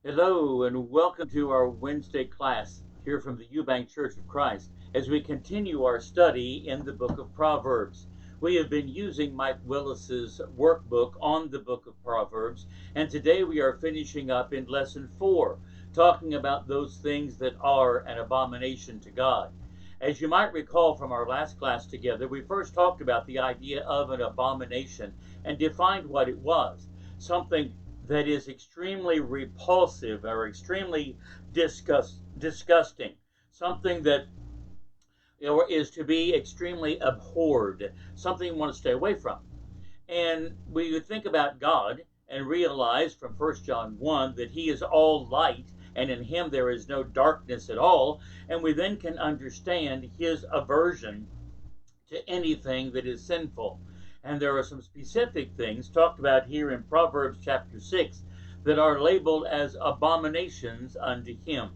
Hello and welcome to our Wednesday class here from the Eubank Church of Christ as we continue our study in the book of Proverbs. We have been using Mike Willis's workbook on the book of Proverbs, and today we are finishing up in lesson 4, talking about those things that are an abomination to God. As you might recall from our last class together, we first talked about the idea of an abomination and defined what it was. Something that is extremely repulsive or extremely disgusting, something that is to be extremely abhorred, something you want to stay away from. And we would think about God and realize from 1 John 1 that he is all light and in him there is no darkness at all, and we then can understand his aversion to anything that is sinful. And there are some specific things talked about here in Proverbs chapter 6 that are labeled as abominations unto him.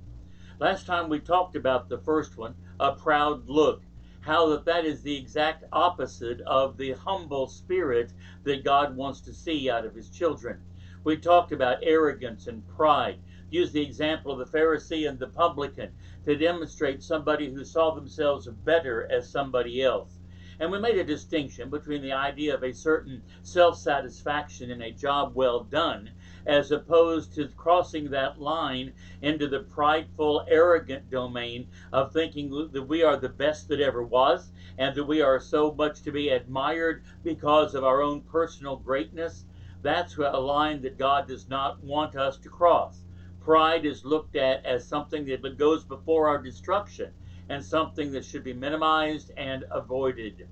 Last time we talked about the first one, a proud look, how that is the exact opposite of the humble spirit that God wants to see out of his children. We talked about arrogance and pride, used the example of the Pharisee and the publican to demonstrate somebody who saw themselves better as somebody else. And we made a distinction between the idea of a certain self-satisfaction in a job well done, as opposed to crossing that line into the prideful, arrogant domain of thinking that we are the best that ever was, and that we are so much to be admired because of our own personal greatness. That's a line that God does not want us to cross. Pride is looked at as something that goes before our destruction, and something that should be minimized and avoided.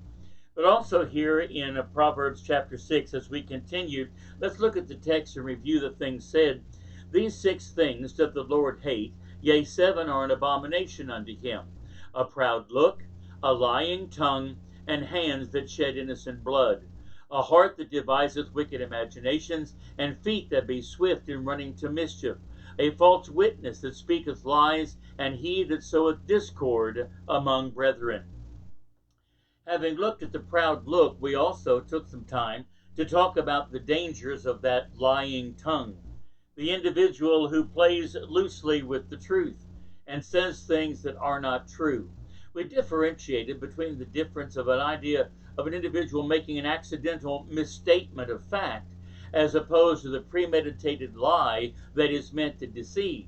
But also here in Proverbs chapter 6, as we continue, let's look at the text and review the things said. These 6 things doth the Lord hate, yea, 7 are an abomination unto him: a proud look, a lying tongue, and hands that shed innocent blood, a heart that deviseth wicked imaginations, and feet that be swift in running to mischief, a false witness that speaketh lies, and he that soweth discord among brethren. Having looked at the proud look, we also took some time to talk about the dangers of that lying tongue. The individual who plays loosely with the truth and says things that are not true. We differentiated between the difference of an idea of an individual making an accidental misstatement of fact as opposed to the premeditated lie that is meant to deceive.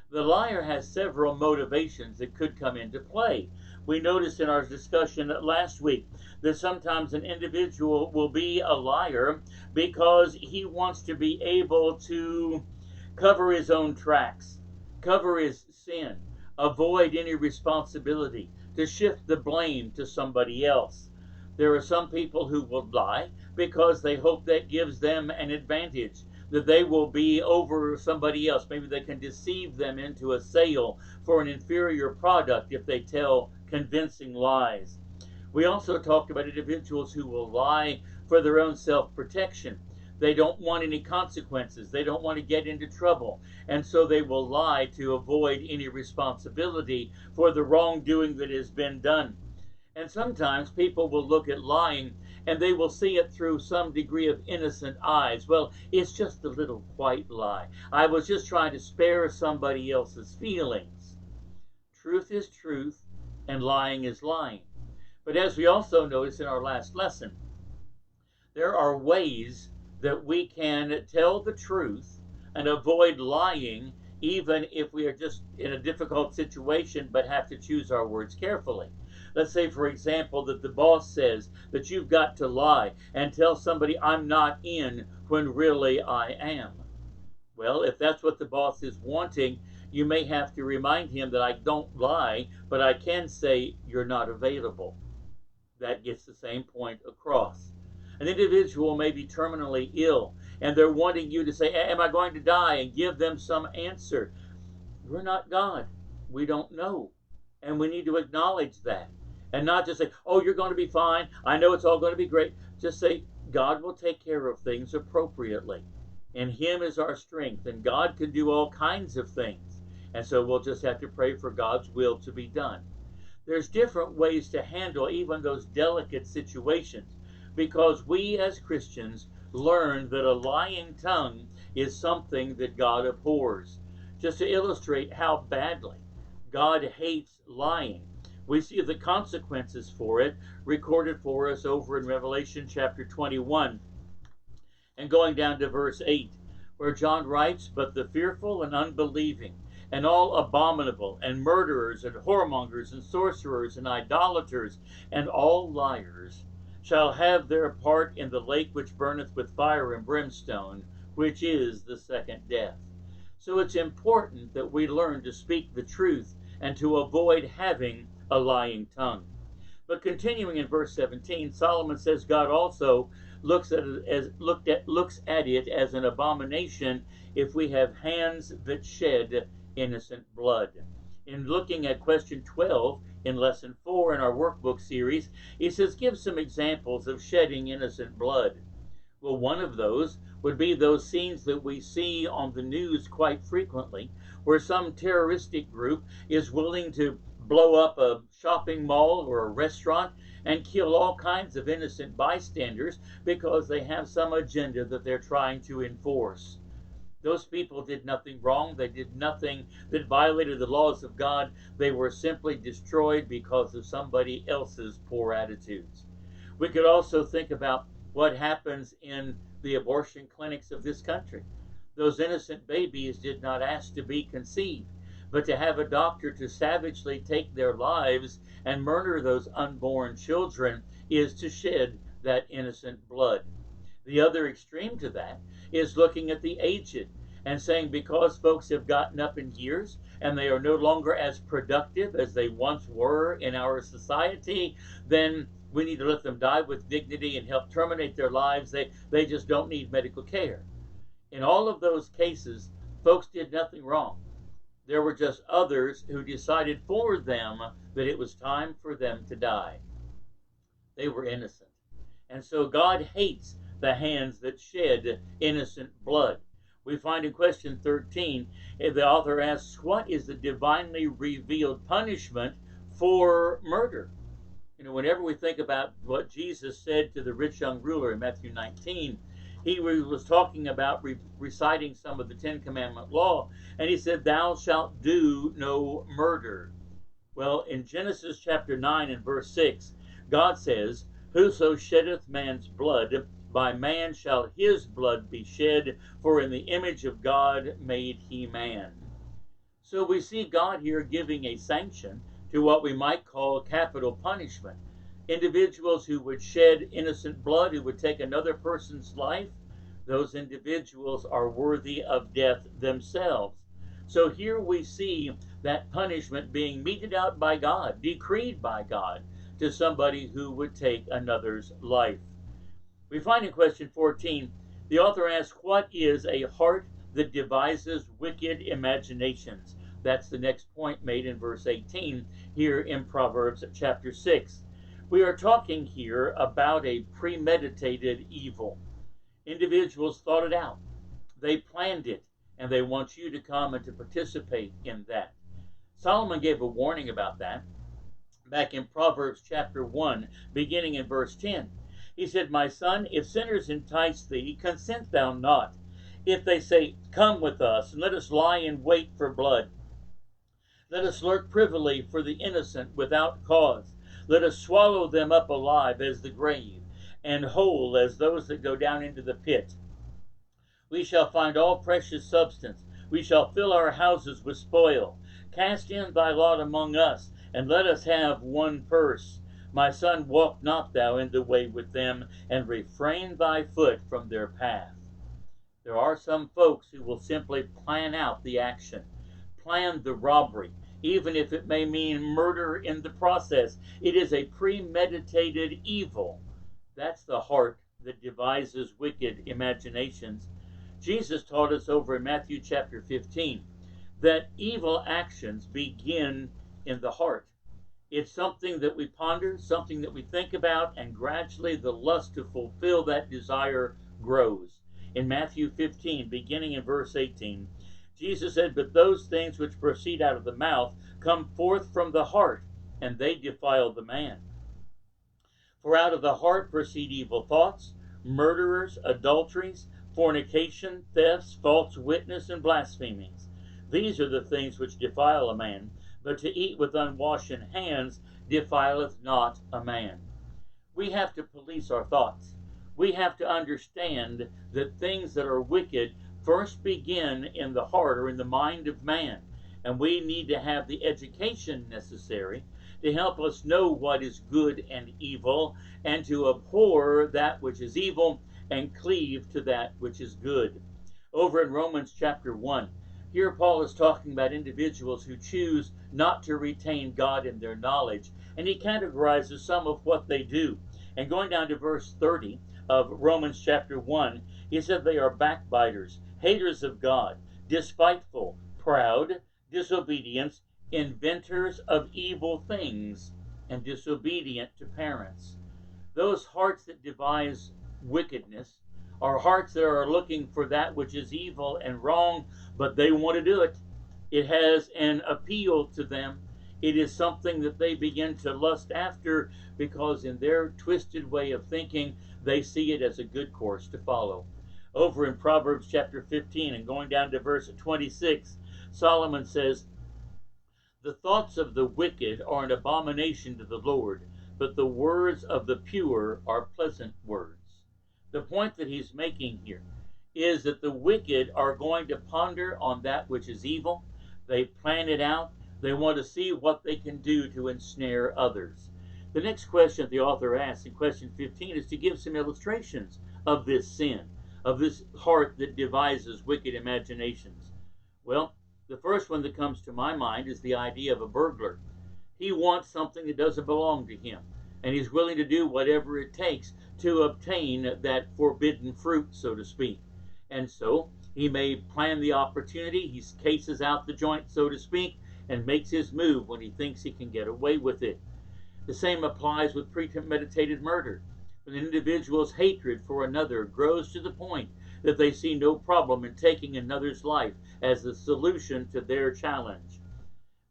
The liar has several motivations that could come into play. We noticed in our discussion last week that sometimes an individual will be a liar because he wants to be able to cover his own tracks, cover his sin, avoid any responsibility, to shift the blame to somebody else. There are some people who will lie because they hope that gives them an advantage, that they will be over somebody else. Maybe they can deceive them into a sale for an inferior product if they tell convincing lies. We also talked about individuals who will lie for their own self-protection. They don't want any consequences. They don't want to get into trouble. And so they will lie to avoid any responsibility for the wrongdoing that has been done. And sometimes people will look at lying and they will see it through some degree of innocent eyes. Well, it's just a little white lie. I was just trying to spare somebody else's feelings. Truth is truth and lying is lying. But as we also noticed in our last lesson, there are ways that we can tell the truth and avoid lying even if we are just in a difficult situation but have to choose our words carefully. Let's say, for example, that the boss says that you've got to lie and tell somebody I'm not in when really I am. Well, if that's what the boss is wanting, you may have to remind him that I don't lie, but I can say you're not available. That gets the same point across. An individual may be terminally ill and they're wanting you to say, am I going to die? And give them some answer. We're not God. We don't know. And we need to acknowledge that. And not just say, oh, you're going to be fine. I know it's all going to be great. Just say, God will take care of things appropriately. In him is our strength. And God can do all kinds of things. And so we'll just have to pray for God's will to be done. There's different ways to handle even those delicate situations, because we as Christians learn that a lying tongue is something that God abhors. just to illustrate how badly God hates lying. We see the consequences for it recorded for us over in Revelation chapter 21 and going down to verse 8, where John writes, "But the fearful and unbelieving, and all abominable, and murderers, and whoremongers, and sorcerers, and idolaters, and all liars, shall have their part in the lake which burneth with fire and brimstone, which is the second death." So it's important that we learn to speak the truth and to avoid having a lying tongue. But continuing in verse 17, Solomon says God also looks at it as an abomination if we have hands that shed innocent blood. In looking at question 12 in lesson 4 in our workbook series, he says, give some examples of shedding innocent blood. Well, one of those would be those scenes that we see on the news quite frequently, where some terroristic group is willing to blow up a shopping mall or a restaurant and kill all kinds of innocent bystanders because they have some agenda that they're trying to enforce. Those people did nothing wrong. They did nothing that violated the laws of God. They were simply destroyed because of somebody else's poor attitudes. We could also think about what happens in the abortion clinics of this country. Those innocent babies did not ask to be conceived, but to have a doctor to savagely take their lives and murder those unborn children is to shed that innocent blood. The other extreme to that is looking at the aged and saying because folks have gotten up in years and they are no longer as productive as they once were in our society, then we need to let them die with dignity and help terminate their lives. They just don't need medical care. In all of those cases, folks did nothing wrong. There were just others who decided for them that it was time for them to die. They were innocent. And so God hates the hands that shed innocent blood. We find in question 13, the author asks, what is the divinely revealed punishment for murder? You know, whenever we think about what Jesus said to the rich young ruler in Matthew 19, he was talking about reciting some of the Ten Commandment law, and he said, thou shalt do no murder. Well, in Genesis chapter 9 and verse 6, God says, whoso sheddeth man's blood, by man shall his blood be shed, for in the image of God made he man. So we see God here giving a sanction to what we might call capital punishment. Individuals who would shed innocent blood, who would take another person's life, those individuals are worthy of death themselves. So here we see that punishment being meted out by God, decreed by God, to somebody who would take another's life. We find in question 14, the author asks, what is a heart that devises wicked imaginations? That's the next point made in verse 18 here in Proverbs chapter 6. We are talking here about a premeditated evil. Individuals thought it out. They planned it, and they want you to come and to participate in that. Solomon gave a warning about that back in Proverbs chapter 1, beginning in verse 10. He said, my son, if sinners entice thee, consent thou not. If they say, come with us, and let us lie in wait for blood. Let us lurk privily for the innocent without cause. Let us swallow them up alive as the grave, and whole as those that go down into the pit. We shall find all precious substance. We shall fill our houses with spoil. Cast in thy lot among us, and let us have one purse. My son, walk not thou in the way with them, and refrain thy foot from their path. There are some folks who will simply plan out the action, plan the robbery, even if it may mean murder in the process. It is a premeditated evil. That's the heart that devises wicked imaginations. Jesus taught us over in Matthew chapter 15 that evil actions begin in the heart. It's something that we ponder, something that we think about, and gradually the lust to fulfill that desire grows. In Matthew 15, beginning in verse 18, Jesus said, but those things which proceed out of the mouth come forth from the heart, and they defile the man. For out of the heart proceed evil thoughts, murderers, adulteries, fornication, thefts, false witness, and blasphemings. These are the things which defile a man, but to eat with unwashen hands defileth not a man. We have to police our thoughts. We have to understand that things that are wicked first begin in the heart or in the mind of man. And we need to have the education necessary to help us know what is good and evil, and to abhor that which is evil and cleave to that which is good. Over in Romans chapter 1, here Paul is talking about individuals who choose not to retain God in their knowledge, and he categorizes some of what they do. And going down to verse 30 of Romans chapter 1, he said they are backbiters, haters of God, despiteful, proud, disobedient, inventors of evil things, and disobedient to parents. Those hearts that devise wickedness are hearts that are looking for that which is evil and wrong, but they want to do it. It has an appeal to them. It is something that they begin to lust after, because in their twisted way of thinking, they see it as a good course to follow. Over in Proverbs chapter 15 and going down to verse 26, Solomon says, "The thoughts of the wicked are an abomination to the Lord, but the words of the pure are pleasant words." The point that he's making here is that the wicked are going to ponder on that which is evil. They plan it out. They want to see what they can do to ensnare others. The next question the author asks in question 15 is to give some illustrations of this sin, of this heart that devises wicked imaginations. Well, the first one that comes to my mind is the idea of a burglar. He wants something that doesn't belong to him, and he's willing to do whatever it takes to obtain that forbidden fruit, so to speak. And so he may plan the opportunity, he cases out the joint, so to speak, and makes his move when he thinks he can get away with it. The same applies with premeditated murder. When an individual's hatred for another grows to the point that they see no problem in taking another's life as the solution to their challenge.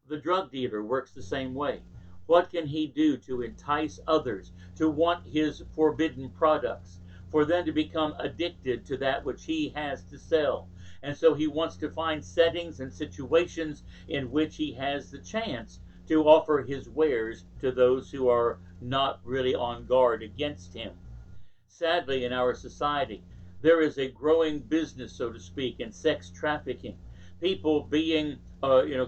The drug dealer works the same way. What can he do to entice others to want his forbidden products, for them to become addicted to that which he has to sell? And so he wants to find settings and situations in which he has the chance to offer his wares to those who are not really on guard against him. Sadly, in our society, there is a growing business, so to speak, in sex trafficking. People being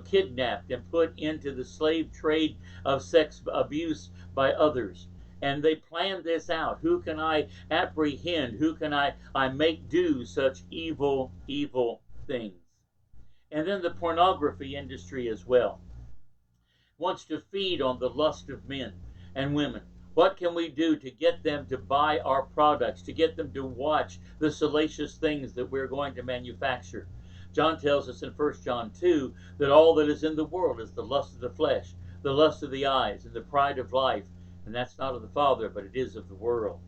kidnapped and put into the slave trade of sex abuse by others. And they plan this out. Who can I apprehend? Who can I make do such evil, evil things? And then the pornography industry as well wants to feed on the lust of men and women. What can we do to get them to buy our products, to get them to watch the salacious things that we're going to manufacture? John tells us in 1 John 2 that all that is in the world is the lust of the flesh, the lust of the eyes, and the pride of life. And that's not of the Father, but it is of the world.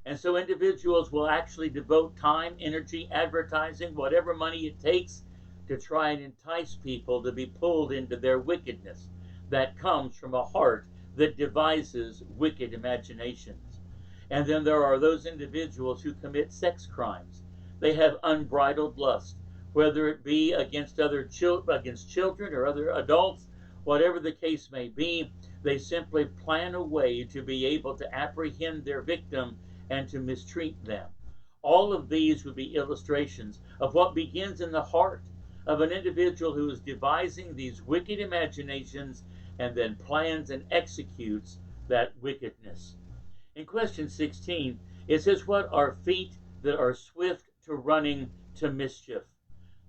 And so individuals will actually devote time, energy, advertising, whatever money it takes to try and entice people to be pulled into their wickedness. That comes from a heart that devises wicked imaginations. And then there are those individuals who commit sex crimes. They have unbridled lust, whether it be against children or other adults, whatever the case may be. They simply plan a way to be able to apprehend their victim and to mistreat them. All of these would be illustrations of what begins in the heart of an individual who is devising these wicked imaginations and then plans and executes that wickedness. In question 16, it says, "What are feet that are swift to running to mischief?"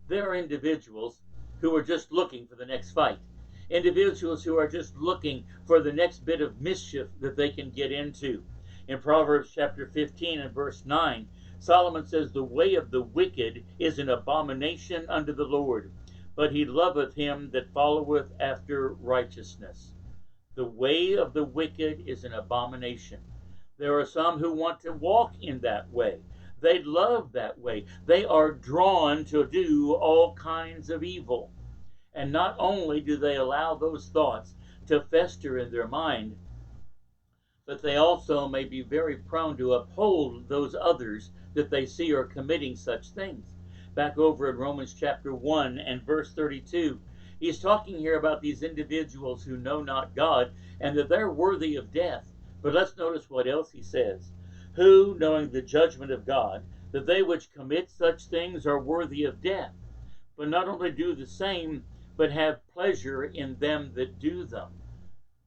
There are individuals who are just looking for the next fight. Individuals who are just looking for the next bit of mischief that they can get into. In Proverbs chapter 15 and verse 9, Solomon says, "The way of the wicked is an abomination unto the Lord, but he loveth him that followeth after righteousness." The way of the wicked is an abomination. There are some who want to walk in that way. They love that way. They are drawn to do all kinds of evil. And not only do they allow those thoughts to fester in their mind, but they also may be very prone to uphold those others that they see are committing such things. back over in Romans chapter 1 and verse 32. He's talking here about these individuals who know not God and that they're worthy of death. But let's notice what else he says. Who, knowing the judgment of God, that they which commit such things are worthy of death, but not only do the same, but have pleasure in them that do them.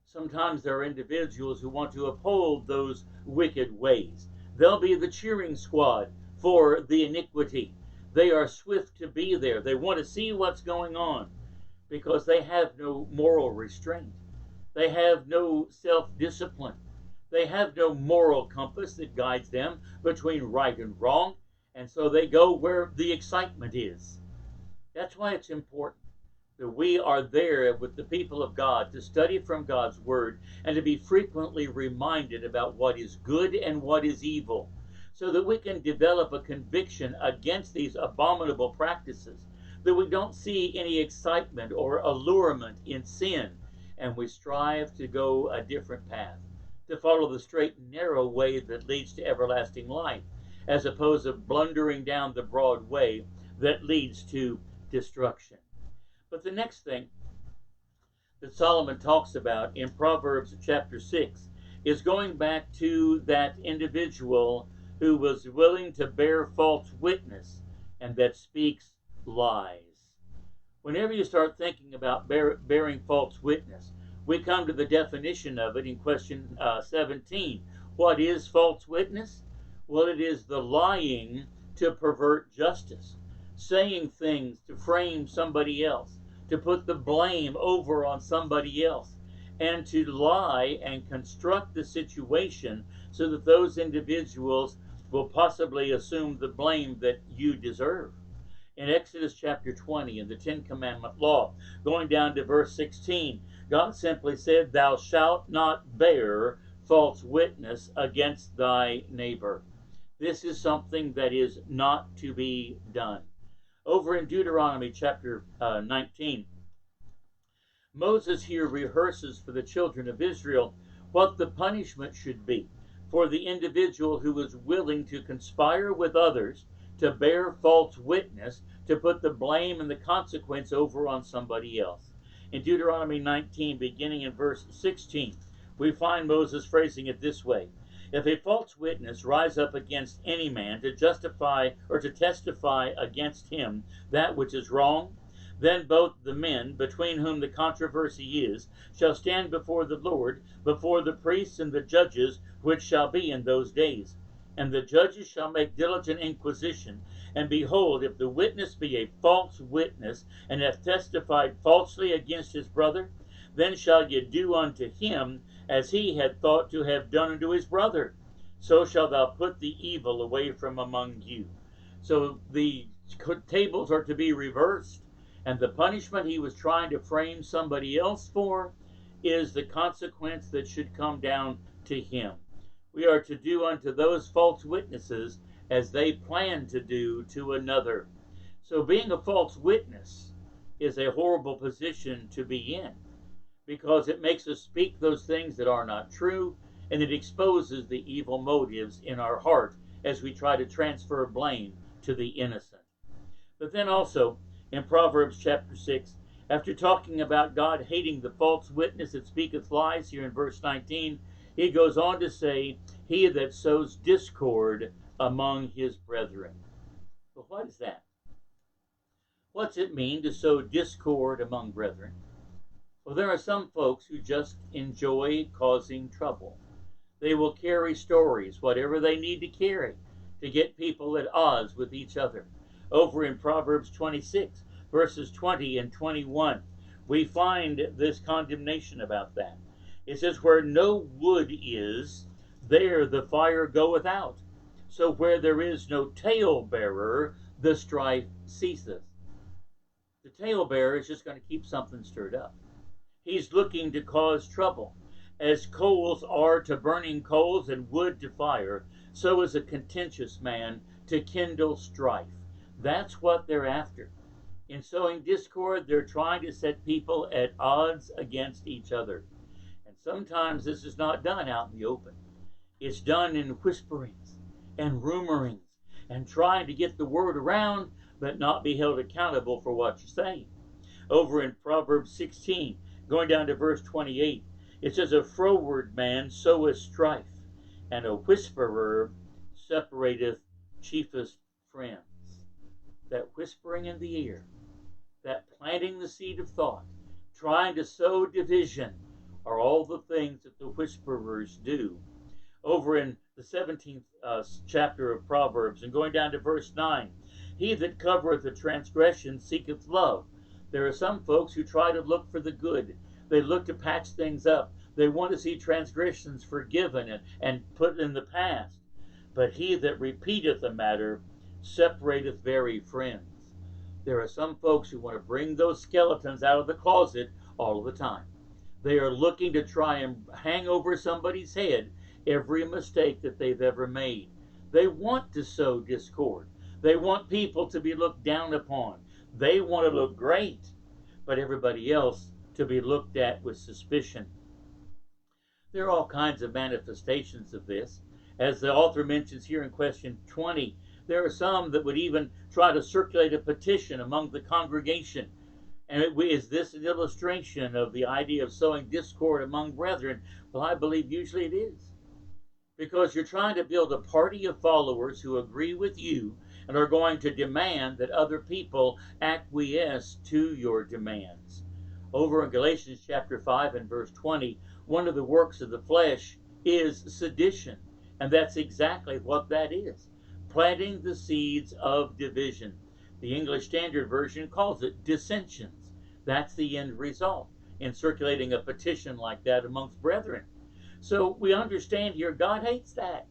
Sometimes there are individuals who want to uphold those wicked ways. They'll be the cheering squad for the iniquity. They are swift to be there. They want to see what's going on because they have no moral restraint. They have no self-discipline. They have no moral compass that guides them between right and wrong, and so they go where the excitement is. That's why it's important that we are there with the people of God to study from God's Word and to be frequently reminded about what is good and what is evil, so that we can develop a conviction against these abominable practices, that we don't see any excitement or allurement in sin, and we strive to go a different path, to follow the straight and narrow way that leads to everlasting life, as opposed to blundering down the broad way that leads to destruction. But the next thing that Solomon talks about in Proverbs chapter 6 is going back to that individual who was willing to bear false witness and that speaks lies. Whenever you start thinking about bearing false witness, we come to the definition of it in question 17. What is false witness? Well, it is the lying to pervert justice, saying things to frame somebody else, to put the blame over on somebody else, and to lie and construct the situation so that those individuals will possibly assume the blame that you deserve. In Exodus chapter 20, in the Ten Commandment law, going down to verse 16, God simply said, "Thou shalt not bear false witness against thy neighbor." This is something that is not to be done. Over in Deuteronomy chapter 19, Moses here rehearses for the children of Israel what the punishment should be for the individual who is willing to conspire with others to bear false witness, to put the blame and the consequence over on somebody else. In Deuteronomy 19, beginning in verse 16, we find Moses phrasing it this way: "If a false witness rise up against any man to justify or to testify against him that which is wrong, then both the men between whom the controversy is shall stand before the Lord, before the priests and the judges which shall be in those days. And the judges shall make diligent inquisition. And behold, if the witness be a false witness, and hath testified falsely against his brother, then shall ye do unto him as he had thought to have done unto his brother. So shalt thou put the evil away from among you." So the tables are to be reversed, and the punishment he was trying to frame somebody else for is the consequence that should come down to him. We are to do unto those false witnesses as they plan to do to another. So being a false witness is a horrible position to be in, because it makes us speak those things that are not true, and it exposes the evil motives in our heart as we try to transfer blame to the innocent. But then also, in Proverbs chapter 6, after talking about God hating the false witness that speaketh lies, here in verse 19, he goes on to say, "He that sows discord among his brethren." But what is that? What's it mean to sow discord among brethren? Well, there are some folks who just enjoy causing trouble. They will carry stories, whatever they need to carry, to get people at odds with each other. Over in Proverbs 26, verses 20 and 21, we find this condemnation about that. It says, "Where no wood is, there the fire goeth out. So where there is no talebearer, the strife ceaseth." The talebearer is just going to keep something stirred up. He's looking to cause trouble. As coals are to burning coals and wood to fire, so is a contentious man to kindle strife. That's what they're after. In sowing discord, they're trying to set people at odds against each other. And sometimes this is not done out in the open. It's done in whisperings and rumorings and trying to get the word around, but not be held accountable for what you say. Over in Proverbs 16, going down to verse 28, it says, "A froward man soweth strife, and a whisperer separateth chiefest friends." That whispering in the ear, that planting the seed of thought, trying to sow division, are all the things that the whisperers do. Over in the 17th chapter of Proverbs, and going down to verse 9, "He that covereth a transgression seeketh love." There are some folks who try to look for the good. They look to patch things up. They want to see transgressions forgiven and put in the past. But he that repeateth a matter separateth very friends. There are some folks who want to bring those skeletons out of the closet all the time. They are looking to try and hang over somebody's head every mistake that they've ever made. They want to sow discord. They want people to be looked down upon. They want to look great, but everybody else to be looked at with suspicion. There are all kinds of manifestations of this. As the author mentions here in question 20, there are some that would even try to circulate a petition among the congregation. And is this an illustration of the idea of sowing discord among brethren? Well, I believe usually it is. Because you're trying to build a party of followers who agree with you and are going to demand that other people acquiesce to your demands. Over in Galatians chapter 5 and verse 20, one of the works of the flesh is sedition. And that's exactly what that is. Planting the seeds of division. The English Standard Version calls it dissensions. That's the end result in circulating a petition like that amongst brethren. So we understand here God hates that.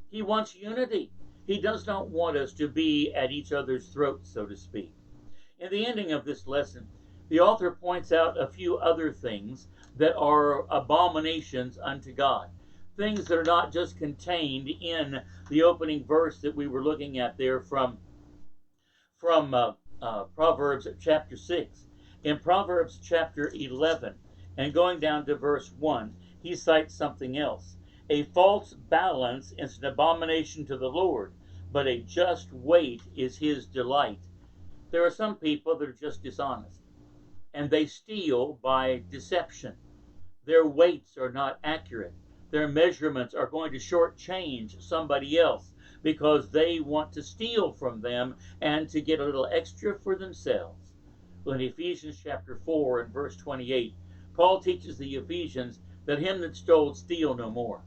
He wants unity. He does not want us to be at each other's throats, so to speak. In the ending of this lesson, the author points out a few other things that are abominations unto God. Things that are not just contained in the opening verse that we were looking at there from Proverbs chapter 6. In Proverbs chapter 11, and going down to verse 1, he cites something else. "A false balance is an abomination to the Lord, but a just weight is his delight." There are some people that are just dishonest, and they steal by deception. Their weights are not accurate. Their measurements are going to shortchange somebody else because they want to steal from them and to get a little extra for themselves. Well, in Ephesians chapter 4 and verse 28, Paul teaches the Ephesians that him that stole steal no more.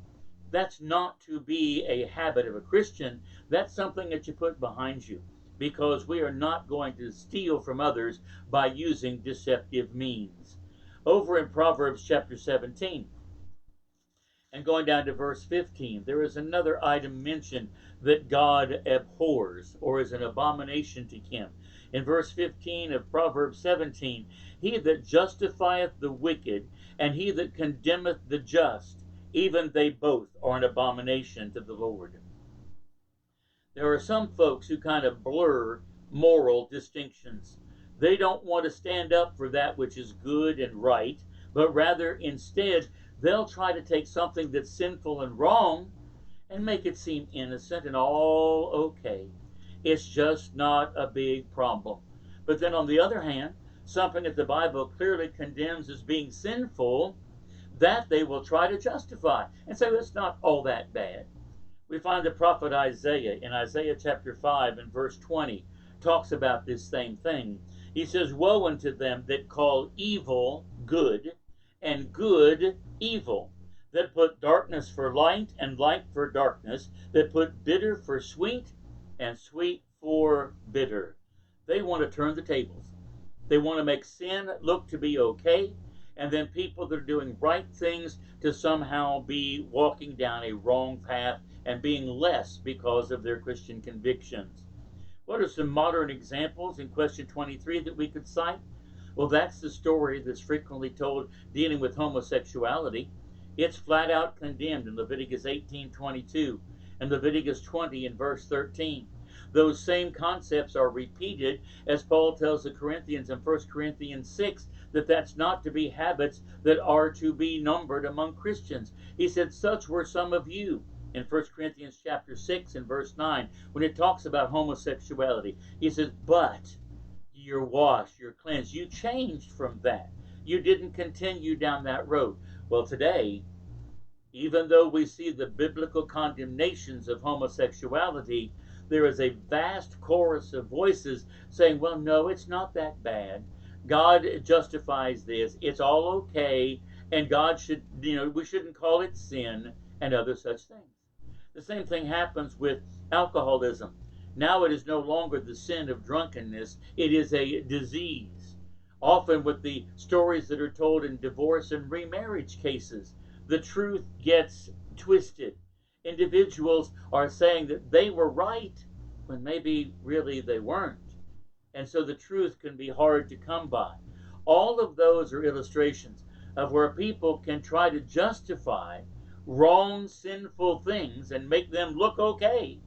That's not to be a habit of a Christian. That's something that you put behind you, because we are not going to steal from others by using deceptive means. Over in Proverbs chapter 17, and going down to verse 15, there is another item mentioned that God abhors or is an abomination to him. In verse 15 of Proverbs 17, "He that justifieth the wicked and he that condemneth the just, even they both are an abomination to the Lord." There are some folks who kind of blur moral distinctions. They don't want to stand up for that which is good and right, but rather instead they'll try to take something that's sinful and wrong and make it seem innocent and all okay. It's just not a big problem. But then on the other hand, something that the Bible clearly condemns as being sinful, that they will try to justify and say, well, it's not all that bad. We find the prophet Isaiah in Isaiah chapter 5 and verse 20 talks about this same thing. He says, "Woe unto them that call evil good, and good evil, that put darkness for light and light for darkness, that put bitter for sweet and sweet for bitter." They want to turn the tables. They want to make sin look to be okay, and then people that are doing right things to somehow be walking down a wrong path and being less because of their Christian convictions. What are some modern examples in question 23 that we could cite? Well, that's the story that's frequently told dealing with homosexuality. It's flat out condemned in Leviticus 18:22 and Leviticus 20 in verse 13. Those same concepts are repeated as Paul tells the Corinthians in 1 Corinthians 6 that that's not to be habits that are to be numbered among Christians. He said, "Such were some of you, in 1 Corinthians chapter 6 and verse 9, when it talks about homosexuality. He says, but you're washed, you're cleansed. You changed from that. You didn't continue down that road. Well, today, even though we see the biblical condemnations of homosexuality, there is a vast chorus of voices saying, well, no, it's not that bad. God justifies this. It's all okay. And God should, we shouldn't call it sin and other such things. The same thing happens with alcoholism. Now it is no longer the sin of drunkenness. It is a disease. Often with the stories that are told in divorce and remarriage cases, the truth gets twisted. Individuals are saying that they were right when maybe really they weren't. And so the truth can be hard to come by. All of those are illustrations of where people can try to justify wrong, sinful things and make them look okay.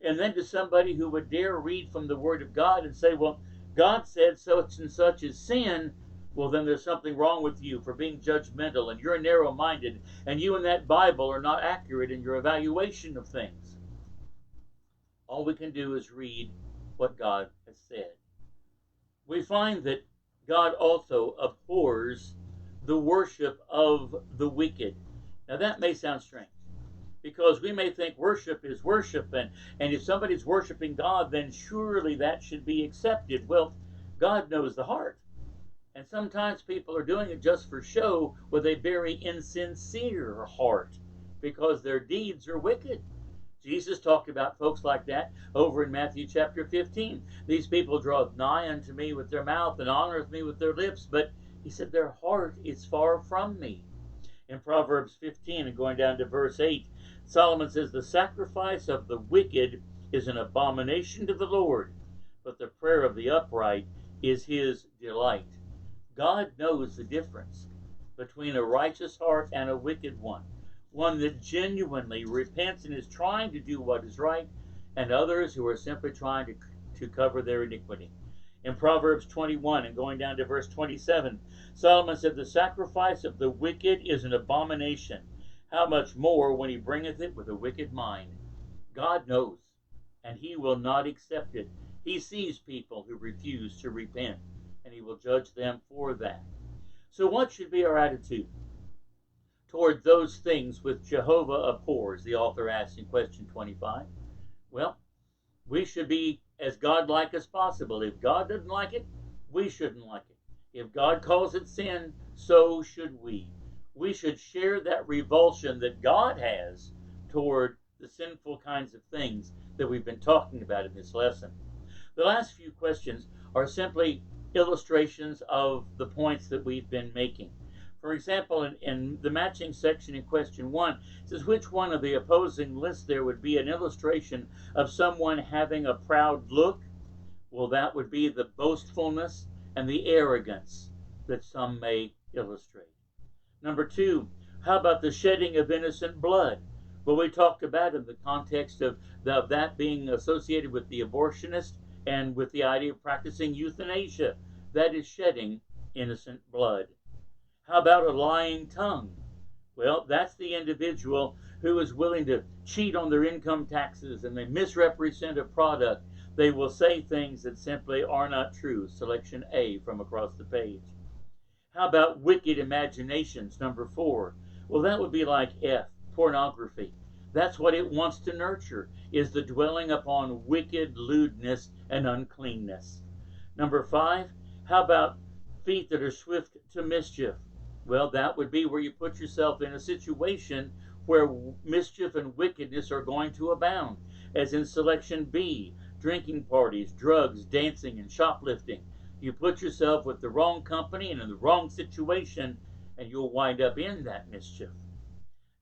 And then to somebody who would dare read from the Word of God and say, well, God said such and such is sin, well, then there's something wrong with you for being judgmental, and you're narrow-minded, and you and that Bible are not accurate in your evaluation of things. All we can do is read what God has said. We find that God also abhors the worship of the wicked. Now that may sound strange, because we may think worship is worship, and if somebody's worshiping God, then surely that should be accepted. Well, God knows the heart. And sometimes people are doing it just for show with a very insincere heart because their deeds are wicked. Jesus talked about folks like that over in Matthew chapter 15. These people draw nigh unto me with their mouth and honoreth me with their lips, but he said their heart is far from me. In Proverbs 15 and going down to verse 8, Solomon says, the sacrifice of the wicked is an abomination to the Lord, but the prayer of the upright is his delight. God knows the difference between a righteous heart and a wicked one that genuinely repents and is trying to do what is right, and others who are simply trying to cover their iniquity. In Proverbs 21 and going down to verse 27, Solomon said, the sacrifice of the wicked is an abomination. How much more when he bringeth it with a wicked mind? God knows, and he will not accept it. He sees people who refuse to repent, and he will judge them for that. So what should be our attitude toward those things which Jehovah abhors? The author asks in question 25. Well, we should be as God-like as possible. If God doesn't like it, we shouldn't like it. If God calls it sin, so should we. We should share that revulsion that God has toward the sinful kinds of things that we've been talking about in this lesson. The last few questions are simply illustrations of the points that we've been making. For example, in the matching section in question 1, it says which one of the opposing lists there would be an illustration of someone having a proud look? Well, that would be the boastfulness and the arrogance that some may illustrate. Number 2, how about the shedding of innocent blood? Well, we talked about in the context of that being associated with the abortionist and with the idea of practicing euthanasia. That is shedding innocent blood. How about a lying tongue? Well, that's the individual who is willing to cheat on their income taxes and they misrepresent a product. They will say things that simply are not true. Selection A from across the page. How about wicked imaginations? Number 4. Well, that would be like F, pornography. That's what it wants to nurture, is the dwelling upon wicked lewdness and uncleanness. Number 5, how about feet that are swift to mischief? Well, that would be where you put yourself in a situation where mischief and wickedness are going to abound, as in selection B, drinking parties, drugs, dancing, and shoplifting. You put yourself with the wrong company and in the wrong situation, and you'll wind up in that mischief.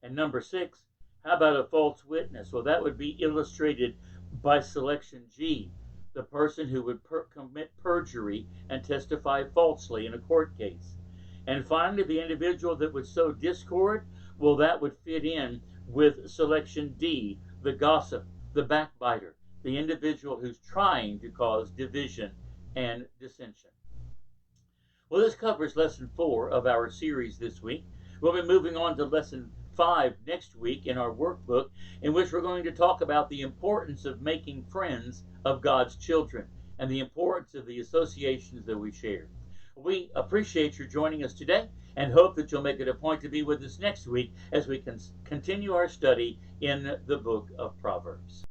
And number 6, how about a false witness? Well, that would be illustrated by selection G, the person who would commit perjury and testify falsely in a court case. And finally, the individual that would sow discord, well, that would fit in with selection D, the gossip, the backbiter, the individual who's trying to cause division and dissension. Well, this covers lesson 4 of our series this week. We'll be moving on to lesson 5 next week in our workbook, in which we're going to talk about the importance of making friends of God's children and the importance of the associations that we share. We appreciate your joining us today and hope that you'll make it a point to be with us next week as we continue our study in the book of Proverbs.